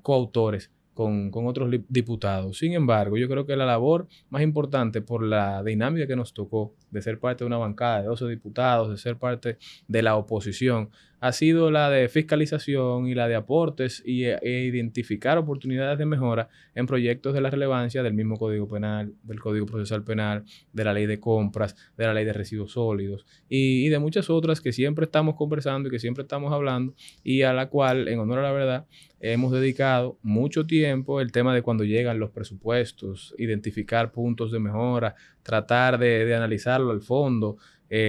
coautores con otros diputados. Sin embargo, yo creo que la labor más importante por la dinámica que nos tocó de ser parte de una bancada de 12 diputados, de ser parte de la oposición, ha sido la de fiscalización y la de aportes e identificar oportunidades de mejora en proyectos de la relevancia del mismo Código Penal, del Código Procesal Penal, de la Ley de Compras, de la Ley de Residuos Sólidos y de muchas otras que siempre estamos conversando y que siempre estamos hablando, y a la cual, en honor a la verdad, hemos dedicado mucho tiempo. El tema de cuando llegan los presupuestos, identificar puntos de mejora, tratar de analizarlo al fondo,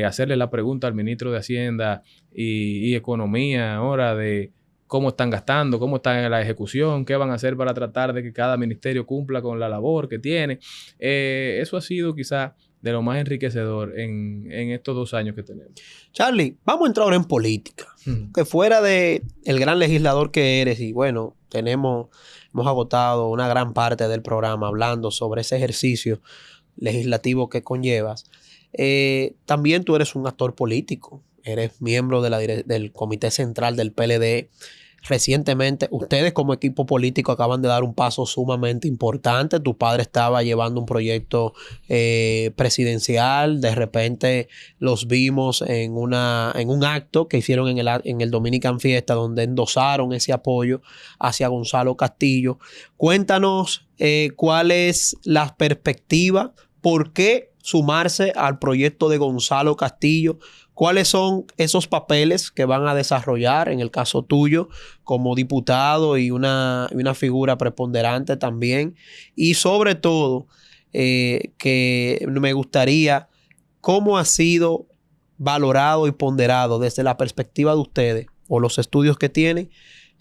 hacerle la pregunta al ministro de Hacienda y Economía ahora de cómo están gastando, cómo están en la ejecución, qué van a hacer para tratar de que cada ministerio cumpla con la labor que tiene. Eso ha sido quizá de lo más enriquecedor en estos 2 años que tenemos. Charlie, vamos a entrar ahora en política. Que fuera de el gran legislador que eres, y bueno, hemos agotado una gran parte del programa hablando sobre ese ejercicio legislativo que conllevas. También tú eres un actor político, eres miembro del Comité Central del PLD. Recientemente, ustedes como equipo político acaban de dar un paso sumamente importante. Tu padre estaba llevando un proyecto presidencial. De repente los vimos en un acto que hicieron en el Dominican Fiesta, donde endosaron ese apoyo hacia Gonzalo Castillo. Cuéntanos cuál es la perspectiva, por qué sumarse al proyecto de Gonzalo Castillo, ¿Cuáles son esos papeles que van a desarrollar en el caso tuyo como diputado y una figura preponderante también? Y sobre todo, que me gustaría, ¿cómo ha sido valorado y ponderado desde la perspectiva de ustedes o los estudios que tienen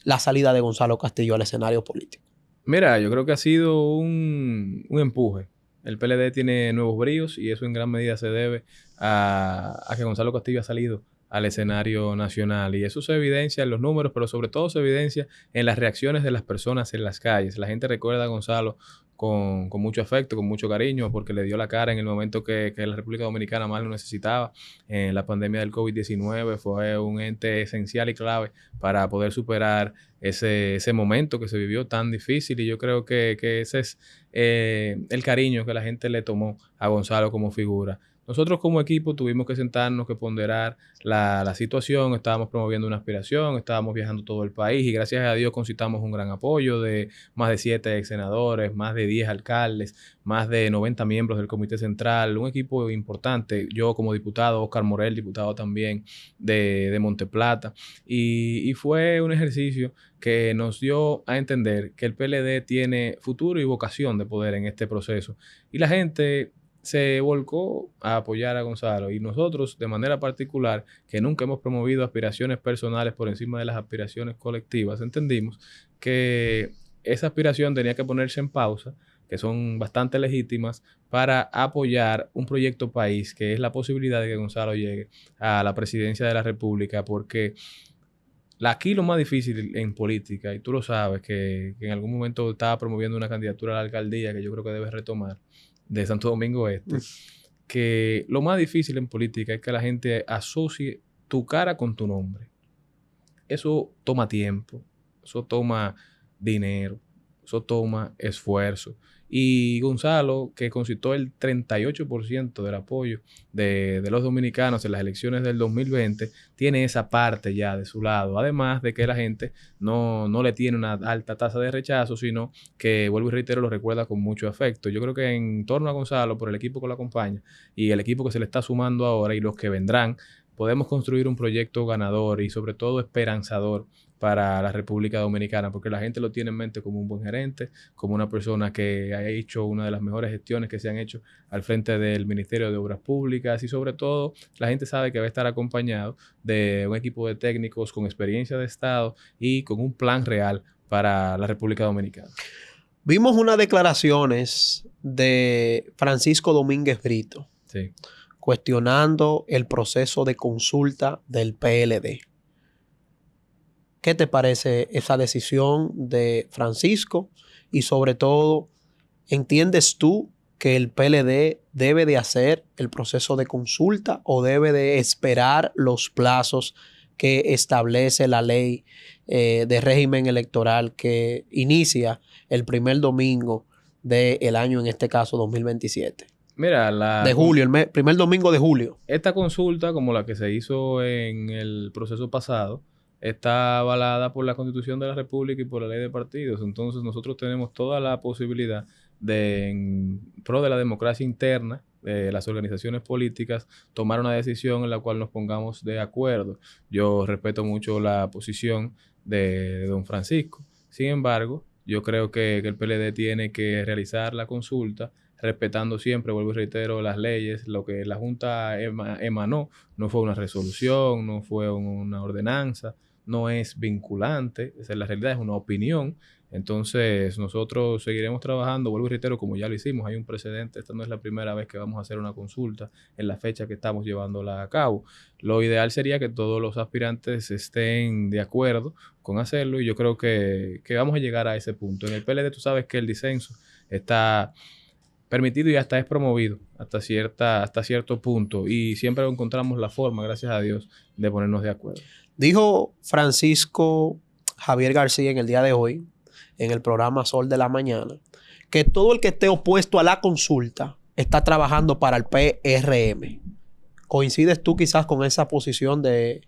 la salida de Gonzalo Castillo al escenario político? Mira, yo creo que ha sido un empuje. El PLD tiene nuevos bríos y eso en gran medida se debe a que Gonzalo Castillo ha salido al escenario nacional. Y eso se evidencia en los números, pero sobre todo se evidencia en las reacciones de las personas en las calles. La gente recuerda a Gonzalo con mucho afecto, con mucho cariño, porque le dio la cara en el momento que la República Dominicana más lo necesitaba. En la pandemia del COVID-19 fue un ente esencial y clave para poder superar ese momento que se vivió tan difícil. Y yo creo que ese es el cariño que la gente le tomó a Gonzalo como figura. Nosotros como equipo tuvimos que sentarnos, que ponderar la situación, estábamos promoviendo una aspiración, estábamos viajando todo el país y gracias a Dios concitamos un gran apoyo de más de 7 ex senadores, más de 10 alcaldes, más de 90 miembros del Comité Central, un equipo importante, yo como diputado, Oscar Morel, diputado también de Monteplata, y fue un ejercicio que nos dio a entender que el PLD tiene futuro y vocación de poder en este proceso. Y la gente se volcó a apoyar a Gonzalo y nosotros de manera particular, que nunca hemos promovido aspiraciones personales por encima de las aspiraciones colectivas, entendimos que esa aspiración tenía que ponerse en pausa, que son bastante legítimas, para apoyar un proyecto país que es la posibilidad de que Gonzalo llegue a la presidencia de la República, porque aquí lo más difícil en política, y tú lo sabes, que en algún momento estaba promoviendo una candidatura a la alcaldía que yo creo que debes retomar, de Santo Domingo Este, que lo más difícil en política es que la gente asocie tu cara con tu nombre. Eso toma tiempo, eso toma dinero, eso toma esfuerzo. Y Gonzalo, que concitó el 38% del apoyo de los dominicanos en las elecciones del 2020, tiene esa parte ya de su lado. Además de que la gente no le tiene una alta tasa de rechazo, sino que, vuelvo y reitero, lo recuerda con mucho afecto. Yo creo que en torno a Gonzalo, por el equipo que lo acompaña y el equipo que se le está sumando ahora y los que vendrán, podemos construir un proyecto ganador y sobre todo esperanzador para la República Dominicana, porque la gente lo tiene en mente como un buen gerente, como una persona que ha hecho una de las mejores gestiones que se han hecho al frente del Ministerio de Obras Públicas y sobre todo la gente sabe que va a estar acompañado de un equipo de técnicos con experiencia de Estado y con un plan real para la República Dominicana. Vimos unas declaraciones de Francisco Domínguez Brito, Sí, cuestionando el proceso de consulta del PLD. ¿Qué te parece esa decisión de Francisco? Y sobre todo, ¿entiendes tú que el PLD debe de hacer el proceso de consulta o debe de esperar los plazos que establece la ley de régimen electoral que inicia el primer domingo del año, en este caso 2027? mira, De julio, primer domingo de julio. esta consulta, como la que se hizo en el proceso pasado, está avalada por la Constitución de la República y por la ley de partidos. Entonces nosotros tenemos toda la posibilidad de, en pro de la democracia interna de las organizaciones políticas, tomar una decisión en la cual nos pongamos de acuerdo. Yo respeto mucho la posición de don Francisco. Sin embargo, yo creo que el PLD tiene que realizar la consulta respetando siempre, vuelvo y reitero, las leyes. Lo que la Junta emanó no fue una resolución, no fue una ordenanza, no es vinculante, esa es la realidad, es una opinión. Entonces nosotros seguiremos trabajando, vuelvo y reitero, como ya lo hicimos, hay un precedente, esta no es la primera vez que vamos a hacer una consulta en la fecha que estamos llevándola a cabo. Lo ideal sería que todos los aspirantes estén de acuerdo con hacerlo y yo creo que vamos a llegar a ese punto. En el PLD tú sabes que el disenso está permitido y hasta es promovido hasta cierto punto y siempre encontramos la forma, gracias a Dios, de ponernos de acuerdo. Dijo Francisco Javier García en el día de hoy, en el programa Sol de la Mañana, que todo el que esté opuesto a la consulta está trabajando para el PRM. ¿Coincides tú quizás con esa posición de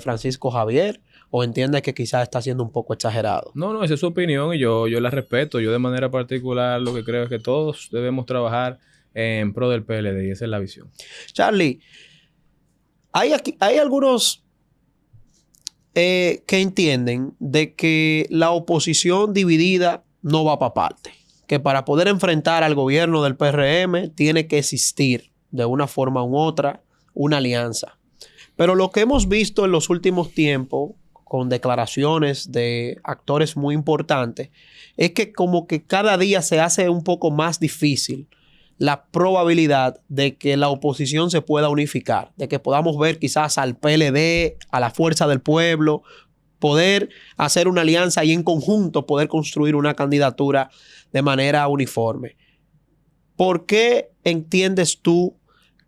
Francisco Javier o entiendes que quizás está siendo un poco exagerado? No, esa es su opinión y yo la respeto. Yo de manera particular lo que creo es que todos debemos trabajar en pro del PLD y esa es la visión. Charlie, Hay algunos que entienden de que la oposición dividida no va para parte. Que para poder enfrentar al gobierno del PRM tiene que existir de una forma u otra una alianza. Pero lo que hemos visto en los últimos tiempos, con declaraciones de actores muy importantes, es que como que cada día se hace un poco más difícil la probabilidad de que la oposición se pueda unificar, de que podamos ver quizás al PLD, a la Fuerza del Pueblo, poder hacer una alianza y en conjunto poder construir una candidatura de manera uniforme. ¿Por qué entiendes tú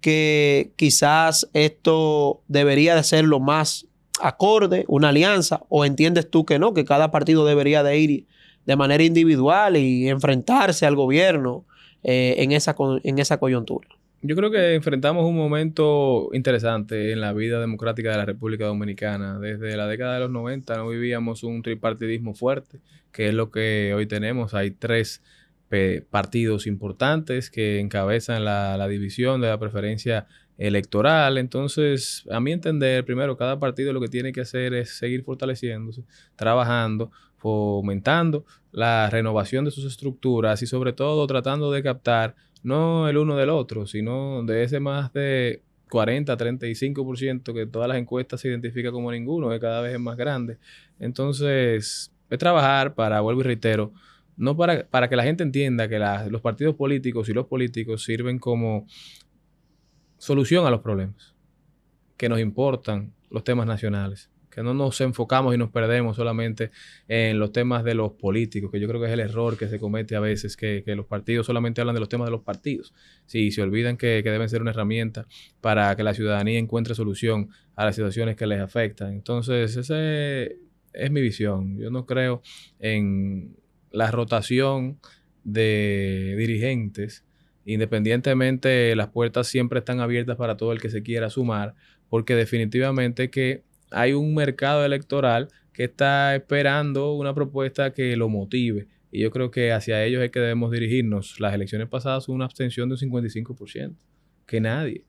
que quizás esto debería de ser lo más acorde, una alianza? ¿O entiendes tú que no, que cada partido debería de ir de manera individual y enfrentarse al gobierno en esa coyuntura? Yo creo que enfrentamos un momento interesante en la vida democrática de la República Dominicana. Desde la década de los 90 no vivíamos un tripartidismo fuerte, que es lo que hoy tenemos. Hay tres partidos importantes que encabezan la división de la preferencia electoral. Entonces, a mi entender, primero, cada partido lo que tiene que hacer es seguir fortaleciéndose, trabajando, fomentando la renovación de sus estructuras y sobre todo tratando de captar no el uno del otro, sino de ese más de 40-35% que todas las encuestas se identifica como ninguno, que cada vez es más grande. Entonces, es trabajar para, vuelvo y reitero, no para que la gente entienda que los partidos políticos y los políticos sirven como solución a los problemas, que nos importan los temas nacionales, que no nos enfocamos y nos perdemos solamente en los temas de los políticos, que yo creo que es el error que se comete a veces, que los partidos solamente hablan de los temas de los partidos. Sí, se olvidan que deben ser una herramienta para que la ciudadanía encuentre solución a las situaciones que les afectan. Entonces, esa es mi visión. Yo no creo en la rotación de dirigentes. Independientemente, las puertas siempre están abiertas para todo el que se quiera sumar, porque definitivamente que hay un mercado electoral que está esperando una propuesta que lo motive. Y yo creo que hacia ellos es que debemos dirigirnos. Las elecciones pasadas hubo una abstención de un 55%, que nadie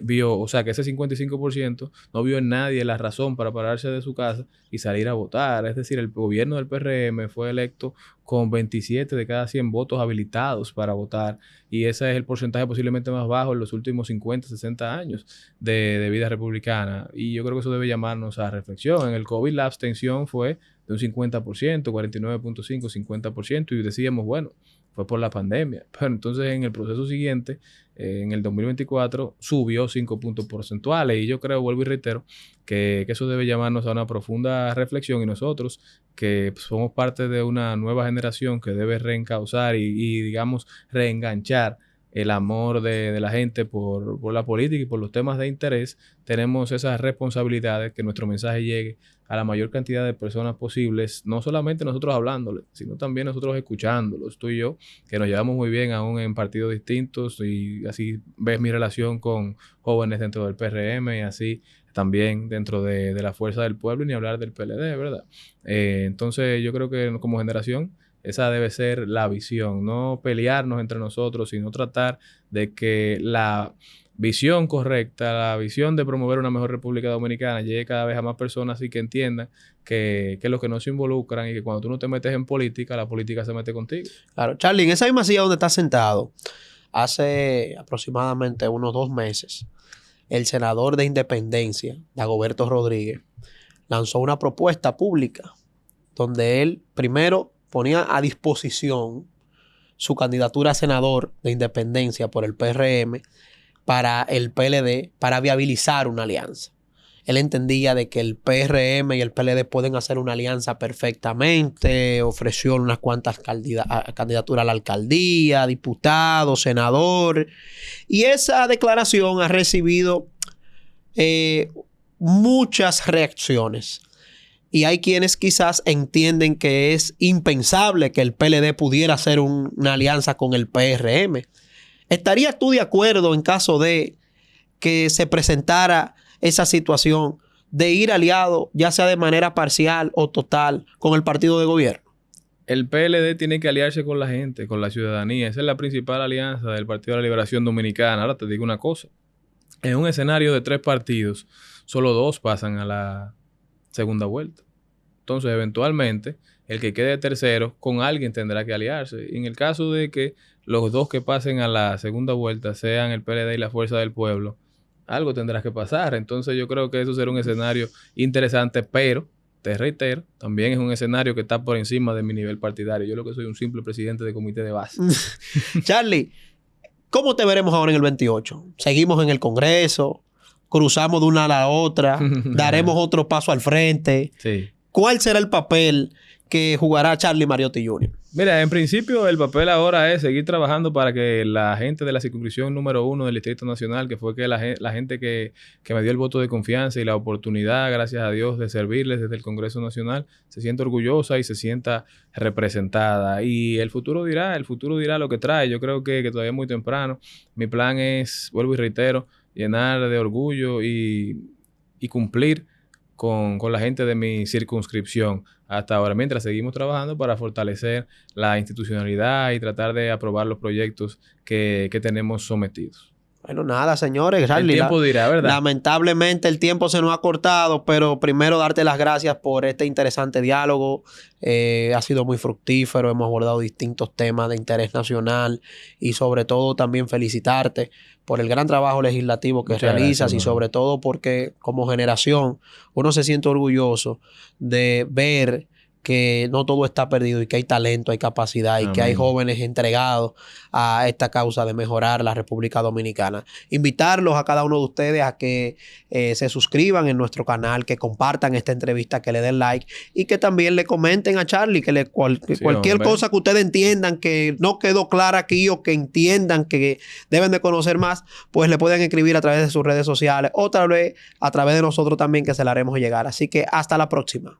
vio, o sea, que ese 55% no vio en nadie la razón para pararse de su casa y salir a votar. Es decir, el gobierno del PRM fue electo con 27 de cada 100 votos habilitados para votar, y ese es el porcentaje posiblemente más bajo en los últimos 50, 60 años de vida republicana, y yo creo que eso debe llamarnos a reflexión. En el COVID la abstención fue de un 50%, 49.5, 50%, y decíamos, bueno, fue por la pandemia. Pero entonces en el proceso siguiente, en el 2024, subió 5 puntos porcentuales. Y yo creo, vuelvo y reitero, que eso debe llamarnos a una profunda reflexión. Y nosotros, que somos parte de una nueva generación que debe reencauzar y digamos, reenganchar el amor de la gente por la política y por los temas de interés, tenemos esas responsabilidades, que nuestro mensaje llegue a la mayor cantidad de personas posibles, no solamente nosotros hablándole, sino también nosotros escuchándolos, tú y yo, que nos llevamos muy bien aún en partidos distintos, y así ves mi relación con jóvenes dentro del PRM y así también dentro de la Fuerza del Pueblo, y ni hablar del PLD, ¿verdad? Entonces yo creo que como generación esa debe ser la visión, no pelearnos entre nosotros, sino tratar de que la visión correcta, la visión de promover una mejor República Dominicana llegue cada vez a más personas y que entiendan que los que no se involucran, y que cuando tú no te metes en política, la política se mete contigo. Claro, Charlie, en esa misma silla donde estás sentado, hace aproximadamente unos 2 meses, el senador de Independencia, Dagoberto Rodríguez, lanzó una propuesta pública donde él primero ponía a disposición su candidatura a senador de Independencia por el PRM para el PLD, para viabilizar una alianza. Él entendía de que el PRM y el PLD pueden hacer una alianza perfectamente, ofreció unas cuantas candidaturas a la alcaldía, diputado, senador, y esa declaración ha recibido muchas reacciones. Y hay quienes quizás entienden que es impensable que el PLD pudiera hacer una alianza con el PRM. ¿Estarías tú de acuerdo en caso de que se presentara esa situación de ir aliado, ya sea de manera parcial o total, con el partido de gobierno? El PLD tiene que aliarse con la gente, con la ciudadanía. Esa es la principal alianza del Partido de la Liberación Dominicana. Ahora te digo una cosa. en un escenario de 3 partidos, solo 2 pasan a la segunda vuelta. Entonces, eventualmente, el que quede tercero con alguien tendrá que aliarse. Y en el caso de que los 2 que pasen a la segunda vuelta sean el PLD y la Fuerza del Pueblo, algo tendrá que pasar. Entonces, yo creo que eso será un escenario interesante, pero, te reitero, también es un escenario que está por encima de mi nivel partidario. Yo lo que soy un simple presidente de comité de base. Charlie, ¿cómo te veremos ahora en el 28? ¿Seguimos en el Congreso? ¿Cruzamos de una a la otra? ¿Daremos otro paso al frente? Sí. ¿Cuál será el papel que jugará Charlie Mariotti Jr.? Mira, en principio el papel ahora es seguir trabajando para que la gente de la circunscripción número 1 del Distrito Nacional, que fue que la gente que me dio el voto de confianza y la oportunidad, gracias a Dios, de servirles desde el Congreso Nacional, se sienta orgullosa y se sienta representada. Y el futuro dirá lo que trae. Yo creo que todavía es muy temprano. Mi plan es, vuelvo y reitero, llenar de orgullo y cumplir con la gente de mi circunscripción hasta ahora, mientras seguimos trabajando para fortalecer la institucionalidad y tratar de aprobar los proyectos que tenemos sometidos. Bueno, nada, señores. Charlie, el tiempo dirá, ¿verdad? Lamentablemente el tiempo se nos ha cortado, pero primero darte las gracias por este interesante diálogo. Ha sido muy fructífero, hemos abordado distintos temas de interés nacional y sobre todo también felicitarte por el gran trabajo legislativo que Muchas realizas gracias, y sobre todo porque como generación uno se siente orgulloso de ver que no todo está perdido y que hay talento, hay capacidad y que hay jóvenes entregados a esta causa de mejorar la República Dominicana. Invitarlos a cada uno de ustedes a que se suscriban en nuestro canal, que compartan esta entrevista, que le den like y que también le comenten a Charlie, que cualquier cosa que ustedes entiendan que no quedó clara aquí o que entiendan que deben de conocer más, pues le pueden escribir a través de sus redes sociales o tal vez a través de nosotros también, que se la haremos llegar. Así que hasta la próxima.